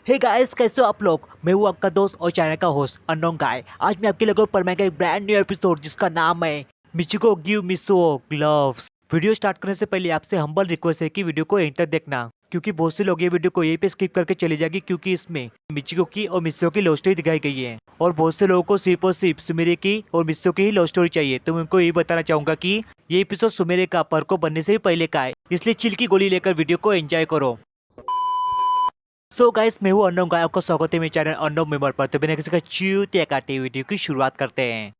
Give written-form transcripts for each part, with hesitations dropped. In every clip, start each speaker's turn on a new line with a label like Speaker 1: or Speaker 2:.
Speaker 1: Hey guys, कैसे हो आप लोग। मैं हूँ आपका दोस्त और चैनल का होस्ट अननोन गाय। आज मैं आपके लोगों पर मैं का एक ब्रांड न्यू एपिसोड जिसका नाम है Michiko give miso gloves. Video start करने से पहले आपसे हम्बल रिक्वेस्ट है कि वीडियो को एंड तक देखना, क्योंकि बहुत से लोग ये वीडियो को यहीं पे स्किप करके चले जाएंगे, क्योंकि इसमें मिचिको की और मिसो की लव स्टोरी दिखाई गई है और बहुत से लोगों को सिर्फ और सिर्फ सुमेरे की और मिसो की ही लव स्टोरी चाहिए। तो मैं उनको यही बताना चाहूंगा कि ये एपिसोड सुमेरे का पर्को बनने से भी पहले का है, इसलिए चिल की गोली लेकर वीडियो को एंजॉय करो। सो गाइस, मैं हूँ अर्नव गाय, आपका स्वागत है मेरे चैनल अर्नव मेंबर पर। तो बिना किसी का च्यूतिया काटे वीडियो की शुरुआत करते हैं।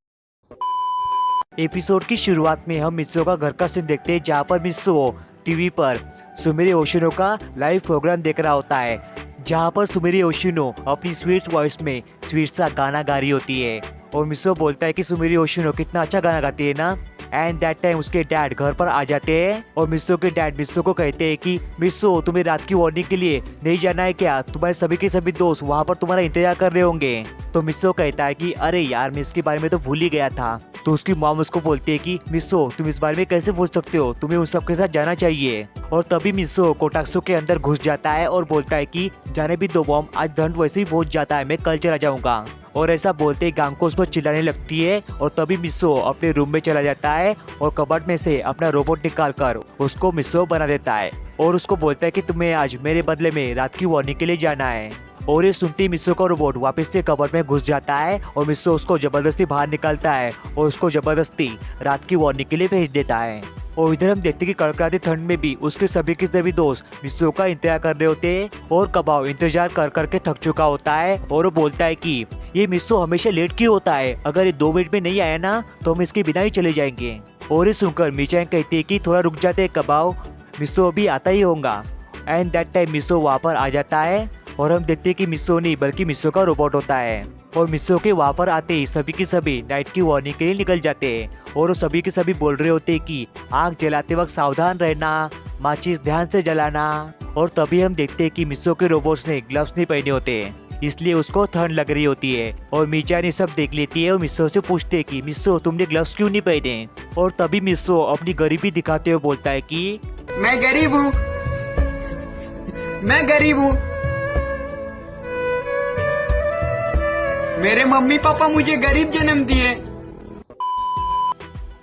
Speaker 1: एपिसोड की शुरुआत में हम मित्सो का घर का सीन देखते हैं, जहाँ पर मित्सो टीवी पर सुमेरी ओशिनो का लाइव प्रोग्राम देख रहा होता है, जहाँ पर सुमेरी ओशिनो अपनी स्वीट वॉइस में स्वीट सा गाना गा रही होती है और मित्सो बोलता है कि सुमेरी ओशिनो कितना अच्छा गाना गाती है ना। एंड दैट टाइम उसके डैड घर पर आ जाते हैं और मिस्सो के डैड मिस्सो को कहते हैं कि मिस्सो, तुम्हें रात की वार्निंग के लिए नहीं जाना है क्या? तुम्हारे सभी के सभी दोस्त वहाँ पर तुम्हारा इंतजार कर रहे होंगे। तो मिस्सो कहता है कि अरे यार, मैं इसके बारे में तो भूल ही गया था। तो उसकी मॉम उसको बोलती है कि मिस्सो, तुम इस बारे में कैसे भूल सकते हो, तुम्हें उन सबके साथ जाना चाहिए। और तभी मिस्सो कोटाक्सो के अंदर घुस जाता है और बोलता है कि जाने भी दो मॉम, आज धंध वैसे ही पहुंच जाता है, मैं कल चला जाऊंगा। और ऐसा बोलते ही गांको उस पर चिल्लाने लगती है और तभी मिस्सो अपने रूम में चला जाता है और कबर्ड में से अपना रोबोट निकाल कर उसको मिस्सो बना देता है और उसको बोलता है कि तुम्हें आज मेरे बदले में रात की वार्निंग के लिए जाना है। और ये सुनते ही मिस्सो का रोबोट वापस से कबर्ड में घुस जाता है और मिस्सो उसको जबरदस्ती बाहर निकालता है और उसको जबरदस्ती रात की वार्निंग के लिए भेज देता है। और इधर हम देखते कि कड़कड़ाती ठंड में भी उसके सभी के सभी दोस्त मिस्सो का इंतजार कर रहे होते हैं और कबाव इंतजार कर करके थक चुका होता है और वो बोलता है कि ये मिस्सो हमेशा लेट क्यों होता है, अगर ये 2 मिनट में नहीं आया ना तो हम इसके बिना ही चले जाएंगे। और ये सुनकर मीचान कहती है कि थोड़ा रुक जाते हैं कबाव, मिस्सो अभी आता ही होगा। एंड दैट टाइम मिस्सो वहाँ पर आ जाता है और हम देखते हैं कि मिस्सो नहीं बल्कि मिस्सो का रोबोट होता है। और मिस्सो के वहाँ पर आते ही सभी के सभी नाइट की वार्निंग के लिए निकल जाते हैं और वो सभी के सभी बोल रहे होते हैं कि आग जलाते वक्त सावधान रहना, माचिस ध्यान से जलाना। और तभी हम देखते हैं कि मिस्सो के रोबोट्स ने ग्लव्स नहीं पहने होते, इसलिए उसको ठंड लग रही होती है। और मीचा ने सब देख लेती है और मिस्सो से पूछते हैं कि मिस्सो, तुमने ग्लव्स क्यों नहीं पहने? और तभी मिस्सो अपनी गरीबी दिखाते हुए बोलता है कि
Speaker 2: मैं गरीब हूँ, मैं गरीब हूँ, मेरे मम्मी पापा मुझे गरीब जन्म दिए।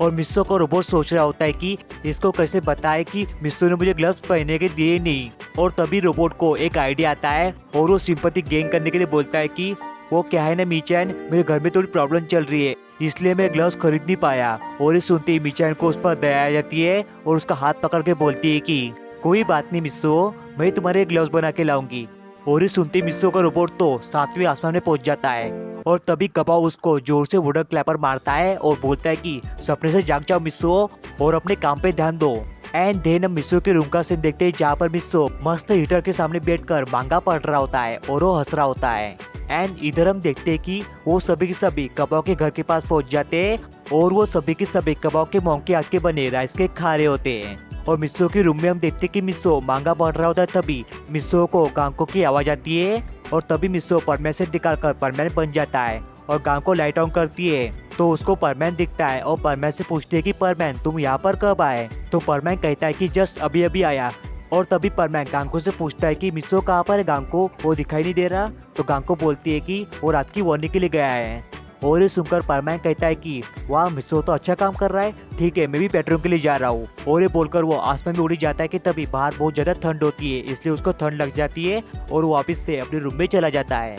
Speaker 1: और मिस्सो को रोबोट सोच रहा होता है कि इसको कैसे बताए कि मिस्सो ने मुझे ग्लव्स पहने के दिए नहीं। और तभी रोबोट को एक आइडिया आता है और वो सिंपैथी गेन करने के लिए बोलता है कि वो क्या है ना मीचैन, मेरे घर में थोड़ी प्रॉब्लम चल रही है, इसलिए मैं ग्लव्स खरीद नहीं पाया। और ये सुनते ही मीचैन को उस पर दया आ जाती है और उसका हाथ पकड़ के बोलती है कि कोई बात नहीं मिस्सो, मैं तुम्हारे ग्लव्स बना के लाऊंगी। और ये सुनते ही मिस्सो का रोबोट तो 7वें आसमान में पहुंच जाता है और तभी कबाव उसको जोर से वुडन क्लैपर मारता है और बोलता है कि सपने से जाग जाओ मिस्सो और अपने काम पे ध्यान दो। एंड देन हम मिस्सो के रूम का सीन देखते हैं, जहाँ पर मिस्सो मस्त हीटर के सामने बैठकर मांगा पढ़ रहा होता है और वो हंस रहा होता है। एंड इधर हम देखते हैं कि वो सभी के सभी कबाव के घर के पास पहुंच जाते हैं और वो सभी के सभी कबाव के मोंग के हाथ के बने राइस केक खा रहे होते हैं। और मिस्सो के रूम में हम देखते हैं कि मिस्सो मांगा पढ़ रहा होता है, तभी मिस्सो को गांको की आवाज आती है और तभी मिस्सो परमैन से निकालकर परमैन बन जाता है और गांव को लाइट ऑन करती है तो उसको परमैन दिखता है और परमैन से पूछती है कि परमैन, तुम यहाँ पर कब आए? तो परमैन कहता है कि जस्ट अभी अभी आया। और तभी परमैन गांको से पूछता है कि मिस्सो कहाँ पर है गांको, वो दिखाई नहीं दे रहा। तो गांको बोलती है कि वो रात की वार्निंग के लिए गया है। और ये सुनकर परमैन कहता है कि वाह, मिस्सो तो अच्छा काम कर रहा है, ठीक है मैं भी बेडरूम के लिए जा रहा हूँ। और ये बोलकर वो आसमान में उड़ी जाता है कि तभी बाहर बहुत ज्यादा ठंड होती है, इसलिए उसको ठंड लग जाती है और वो वापस से अपने रूम में चला जाता है।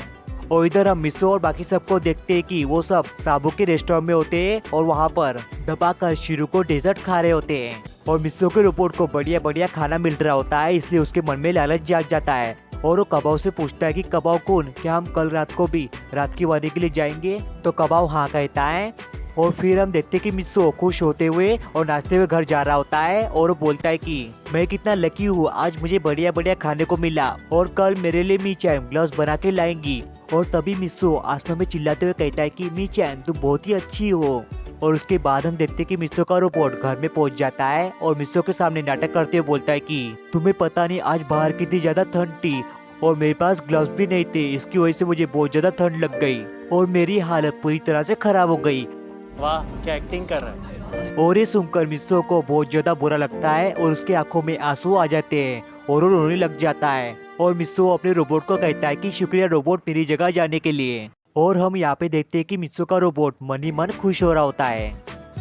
Speaker 1: और इधर हम मिस्सो और बाकी सबको देखते हैं कि वो सब साबू के रेस्टोरेंट में होते हैं और वहाँ पर दबाकर शिरू को डेजर्ट खा रहे होते हैं। और मिस्सो के रोबोट को बढ़िया बढ़िया खाना मिल रहा होता है, इसलिए उसके मन में लालच जाग जाता है और वो कबाव से पूछता है कि कबाव कौन, क्या हम कल रात को भी रात की वार्निंग के लिए जाएंगे? तो कबाव हाँ कहता है। और फिर हम देखते कि मिस्सो खुश होते हुए और नाचते हुए घर जा रहा होता है और वो बोलता है कि मैं कितना लकी हूँ, आज मुझे बढ़िया बढ़िया खाने को मिला और कल मेरे लिए मीचैन ग्लव्स बना के लाएंगी। और तभी मिस्सो आसमान में चिल्लाते हुए कहता है कि मीचैन तुम बहुत ही अच्छी हो। और उसके बाद हम देखते कि मिस्सो का रोबोट घर में पहुंच जाता है और मिस्सो के सामने नाटक करते हुए बोलता है कि तुम्हें पता नहीं आज बाहर कितनी ज्यादा ठंड थी और मेरे पास ग्लव्स भी नहीं थे, इसकी वजह से मुझे बहुत ज्यादा ठंड लग गई और मेरी हालत पूरी तरह से खराब हो गई।
Speaker 3: वाह, क्या एक्टिंग कर रहा है।
Speaker 1: और ये सुनकर मिस्सो को बहुत ज्यादा बुरा लगता है और उसके आंखों में आंसू आ जाते हैं और वो रोने लग जाता है। और मित्सो अपने रोबोट को कहता है कि शुक्रिया रोबोट मेरी जगह जाने के लिए। और हम यहाँ पे देखते हैं कि मित्सो का रोबोट मन ही मन खुश हो रहा होता है।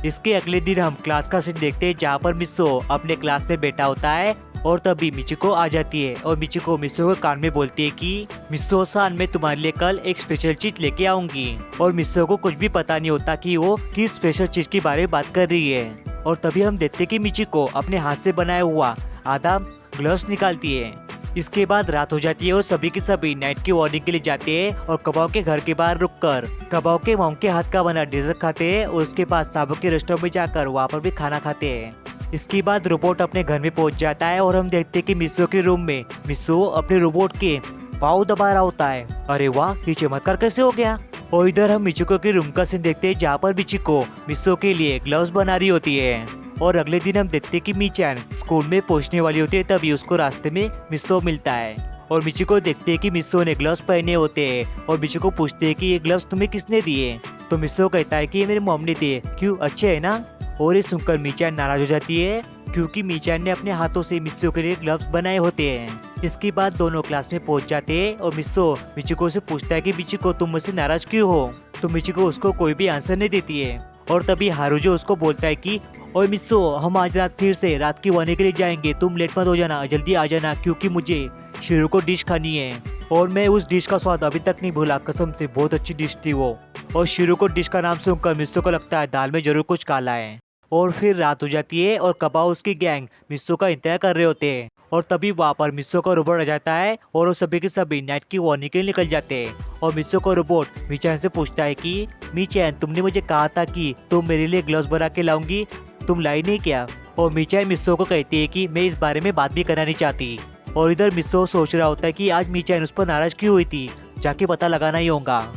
Speaker 1: इसके अगले दिन हम क्लास का सीन देखते हैं जहाँ पर मित्सो अपने क्लास में बैठा होता है और तभी मिचिको आ जाती है और मिचिको मित्सो के कान में बोलती है कि मित्सो सान मैं तुम्हारे लिए कल एक स्पेशल चीज लेके आऊंगी। और मित्सो को कुछ भी पता नहीं होता कि वो किस स्पेशल चीज के बारे में बात कर रही है। और तभी हम देखते हैं कि मिचिको अपने हाथ से बनाया हुआ आधा ग्लव्स निकालती है। इसके बाद रात हो जाती है और सभी के सभी नाइट की वार्निंग के लिए जाते हैं और कबाओ के घर के बाहर रुककर कबाओ के मॉम के हाथ का बना डेजर्ट खाते हैं और उसके बाद साबो के रेस्टोरेंट में जाकर वहाँ पर भी खाना खाते हैं। इसके बाद रोबोट अपने घर में पहुंच जाता है और हम देखते हैं कि मित्सो के रूम में मित्सो अपने रोबोट के पाँव दबा रहा होता है। अरे वाह, ये चमत्कार कैसे हो गया। और इधर हम मिचिको के रूम का सीन देखते हैं जहाँ पर मिचिको मित्सो के लिए ग्लव्स बना रही होती है। और अगले दिन हम देखते हैं कि मीचैन स्कूल में पहुंचने वाली होती है तभी उसको रास्ते में मित्सो मिलता है। और मिचिको देखते हैं कि मित्सो ने ग्लव्स पहने होते हैं और मिचिको पूछते हैं कि ये ग्लव्स तुम्हें किसने दिए। तो मित्सो कहता है कि ये मेरी मॉम ने दिए। क्यों, अच्छे है ना। और ये सुनकर मीचैन नाराज हो जाती है क्योंकि मीचैन ने अपने हाथों से मित्सो के लिए ग्लव्स बनाए होते हैं। इसके बाद दोनों क्लास में पहुंच जाते हैं और मित्सो मिचिको से पूछता है कि मिचिको तुम मुझसे नाराज क्यों हो। तो मिचिको उसको कोई भी आंसर नहीं देती है। और तभी हारुजो उसको बोलता है कि और मित्सो हम आज रात फिर से रात की वानी के लिए जाएंगे, तुम लेट मत हो जाना, जल्दी आ जाना क्योंकि मुझे शिरो को डिश खानी है। और मैं उस डिश का स्वाद अभी तक नहीं भूला, कसम से बहुत अच्छी डिश थी वो। और शिरो को डिश का नाम सुनकर मित्सो को लगता है दाल में जरूर कुछ काला है। और फिर रात हो जाती है और कबाओ उसकी गैंग मित्सो का इंतजार कर रहे होते हैं। और तभी वहाँ पर मित्सो का रोबोट आ जाता है और वो सभी के सभी नाइट की वार्निंग के लिए निकल जाते हैं। और मित्सो का रोबोट मीचैन से पूछता है कि मीचैन तुमने मुझे कहा था कि तुम मेरे लिए ग्लव्स बना के लाऊंगी, तुम लाई नहीं क्या। और मीचैन मित्सो को कहती है कि मैं इस बारे में बात भी करना नहीं चाहती। और इधर मित्सो सोच रहा होता है कि आज मीचैन उस पर नाराज क्यों हुई थी, जाके पता लगाना ही होगा।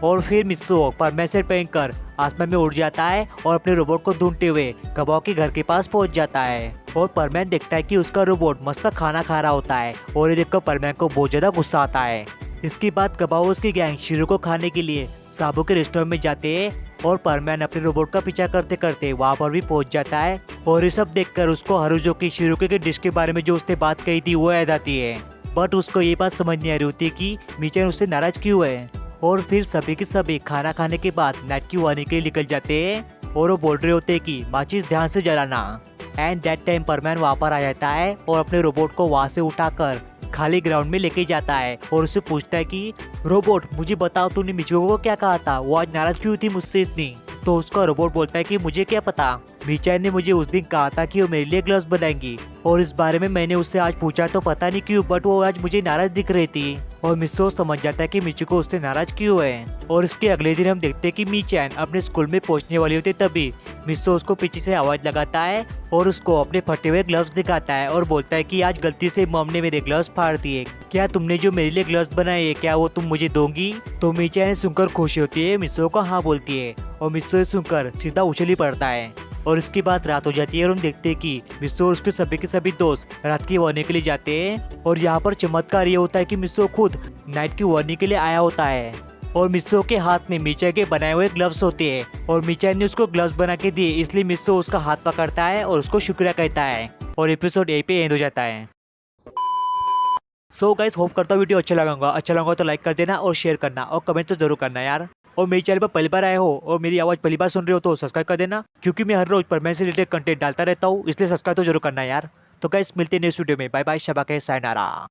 Speaker 1: और फिर मित्सो परमानेंट सेट पहनकर आसमान में उड़ जाता है और अपने रोबोट को ढूंढते हुए कबाओ के घर के पास पहुंच जाता है। और परमैन देखता है कि उसका रोबोट मस्त खाना खा रहा होता है और ये देखकर परमैन को बहुत ज्यादा गुस्सा आता है। इसके बाद कबाओ उसकी गैंग शिरो को खाने के लिए साबो के रेस्टोरेंट में जाते हैं और परमैन अपने रोबोट का पीछा करते करते वहाँ पर भी पहुंच जाता है। और ये सब देखकर उसको हारुजो की शिरो के डिश के बारे में जो उसने बात कही थी वो याद आती है। बट उसको ये बात समझ नहीं आ रही होती कि मीचैन उससे नाराज क्यों है। और फिर सभी के सभी खाना खाने के बाद नाइट की वार्निंग के लिए निकल जाते हैं और वो बोल रहे होते हैं कि माचिस ध्यान से जलाना। एंड दैट टाइम परमैन वहाँ पर आ जाता है और अपने रोबोट को वहाँ से उठाकर खाली ग्राउंड में लेके जाता है और उससे पूछता है कि रोबोट मुझे बताओ तूने मिचिको को क्या कहा था, वो आज नाराज क्यों थी मुझसे इतनी। तो उसका रोबोट बोलता है कि मुझे क्या पता, मीचैन ने मुझे उस दिन कहा था कि वो मेरे लिए ग्लव्स बनाएंगी और इस बारे में मैंने उससे आज पूछा तो पता नहीं क्यों बट वो आज मुझे नाराज दिख रही थी। और मित्सो समझ जाता है कि मिचिको उससे नाराज क्यों है। और इसके अगले दिन हम देखते हैं कि मीचैन अपने स्कूल में पहुंचने वाली होती है तभी मित्सो उसको पीछे से आवाज लगाता है और उसको अपने फटे हुए ग्लव्स दिखाता है और बोलता है कि आज गलती से मॉम ने मेरे ग्लव्स फाड़ दिए, क्या तुमने जो मेरे लिए ग्लव्स बनाए हैं क्या वो तुम मुझे दोगी। तो मीचैन सुनकर खुशी होती है, मित्सो को हाँ बोलती है और मित्सो सुनकर सीधा उछल ही पड़ता है। और इसके बाद रात हो जाती है और हम देखते हैं कि मित्सो और उसके सभी के सभी दोस्त रात की वार्निंग के लिए जाते हैं। और यहाँ पर चमत्कार ये होता है कि मित्सो खुद नाइट की वार्निंग के लिए आया होता है और मित्सो के हाथ में मीचैन के बनाए हुए ग्लव्स होते हैं और मीचैन ने उसको ग्लव्स बना के दिए, इसलिए मित्सो उसका हाथ पकड़ता है और उसको शुक्रिया कहता है। और एपिसोड यहीं पे एंड हो जाता है। सो गाइस, होप करता हूँ वीडियो अच्छा लगा तो लाइक कर देना और शेयर करना और कमेंट तो जरूर करना यार। और मेरे चैनल पर पहली बार आए हो और मेरी आवाज़ पहली बार सुन रहे हो तो सब्सक्राइब कर देना क्योंकि मैं हर रोज परमानेंट से रिलेटेड कंटेंट डालता रहता हूँ, इसलिए सब्सक्राइब तो जरूर करना यार। तो गाइस मिलते हैं नेक्स्ट वीडियो में, बाय बाय, शबा के सायनारा।